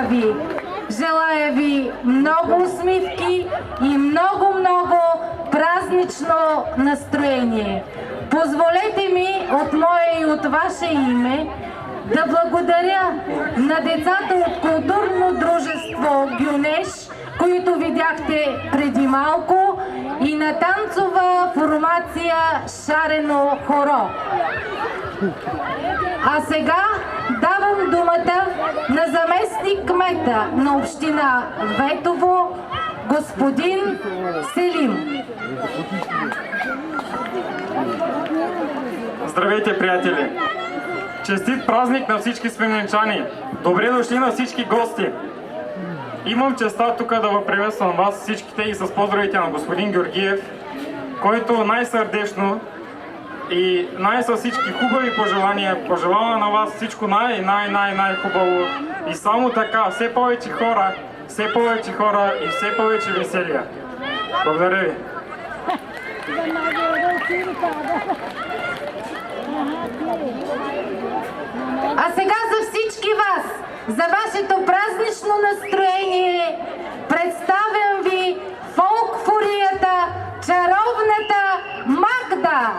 ви! Желая ви много усмивки и много празнично настроение. Позволете ми от мое и от ваше име да благодаря на децата от културно дружество Гюнеш, които видяхте преди малко, и на танцова формация Шарено хоро. А сега давам думата на заместник кмета на община Ветово, господин Селим. Здравейте, приятели! Честит празник на всички свиненчани! Добре дошли на всички гости! Имам честа тук да ви приветствам вас всичките и с поздравите на господин Георгиев, който най-сърдечно и най-със всички хубави пожелания пожелава на вас всичко най-хубаво и само така, все повече хора и все повече веселия. Благодаря ви! А сега за всички вас, за вашето празнично настроение, представям ви фолкфурията Чаровната Магда!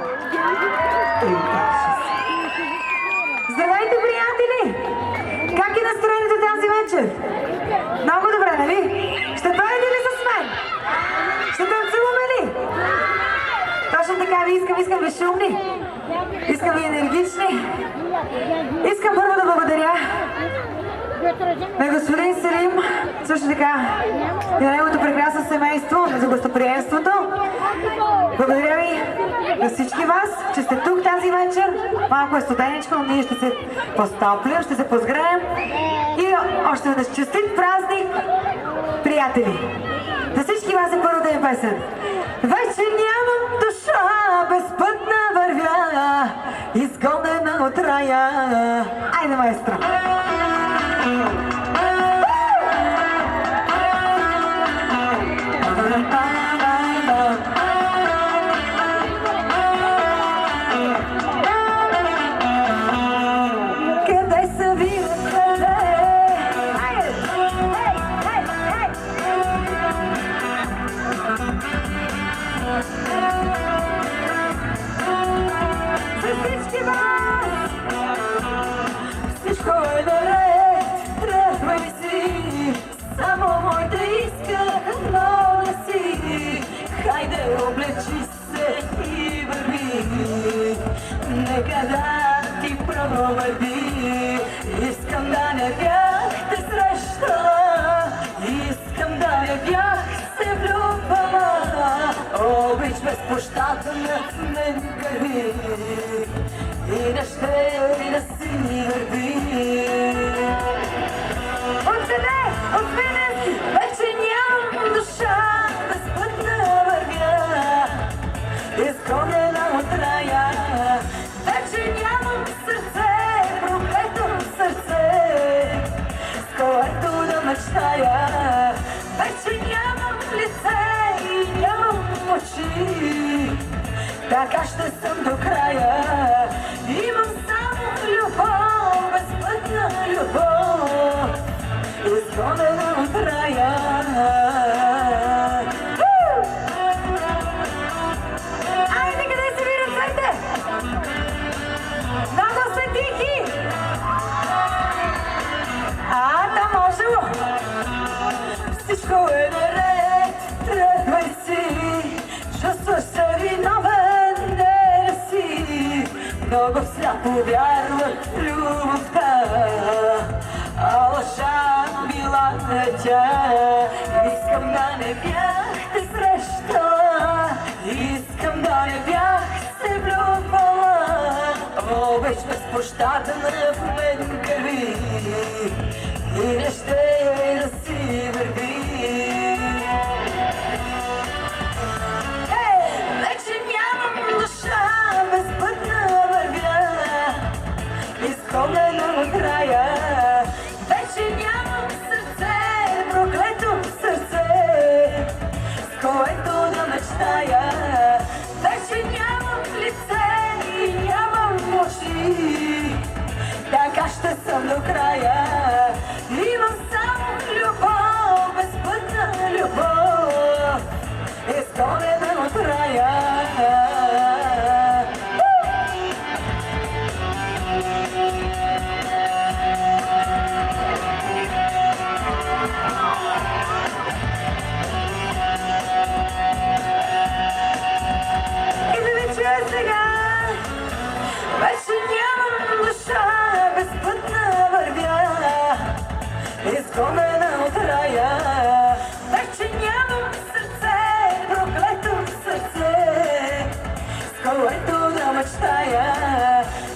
Здравейте, приятели! Как е настроението тази вечер? Много добре, нали? Ще пеете ли с мен? Ще танцуваме ли? Точно така ви искам ви шумни, искам ви енергични. Искам първо да благодаря на господин Селим, също така и на неговото прекрасно семейство за гостоприемството. Благодаря ви на всички вас, че сте тук тази вечер. Малко е студеничко, но ние ще се постоплим, ще се позгреем. И още веднъж честит празник, приятели! За всички вас е първата ми песен. Вече нямам душа, безпътна вървя, изгонена от рая. Айде, маестро! Къде са ви ръцете? За всички вас! Всичко е наред, тръгвай си, само моите исках, но не си. Хайде, облечи се и върви, нека да ти проведи. Искам да не бях те срещала, искам да не бях се влюбвала. Обич безпощадна в мен гърви и не ще да си върви. Откъде? Откъде си? Вече нямам душа, безпътна вървя, изгонена от рая. Вече нямам сърце, проклето сърце, с което да мечтая. Вече нямам лице и нямам очи, така ще съм до края. Имам само любов, безпътна любов, изгонена от рая. Айде, къде са ви ръцете? Много сте тихи! Там можело! Всичко е наред, тръгвай си, чувстваш се виновен, не си. Много сляпо вярват в любовта, а лъжа била тя. Искам да не бях те срещала, искам да не бях се влюбвала. Обич безпощадна в мен гърви и не ще да си върви. Вече нямам душа, безпътна вървя, изгонена от рая. Вече нямам сърце, проклето сърце, с което да мечтая. Вече нямам лице и нямам очи, така ще съм до края. Имам само изгонена от рая. Вече нямам сърце, проклето сърце, с което да мечтая.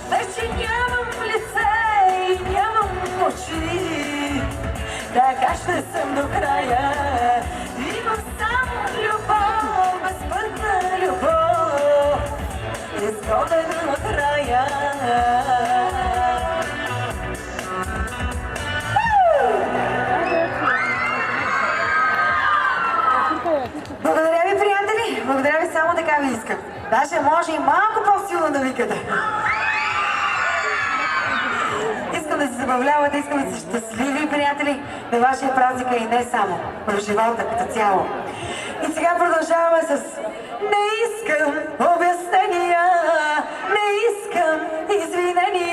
Вече нямам лице и нямам очи, така ще съм до края. Имам само любов, безпътна любов, изгонена от рая. Благодаря ви, приятели! Благодаря ви, само така ви искам. Даже може и малко по-силно да викате. Искам да се забавлявате, искам да сте щастливи, приятели, на вашия празник и не само, в живота като цяло. И сега продължаваме с "Не искам обяснения, не искам извинения".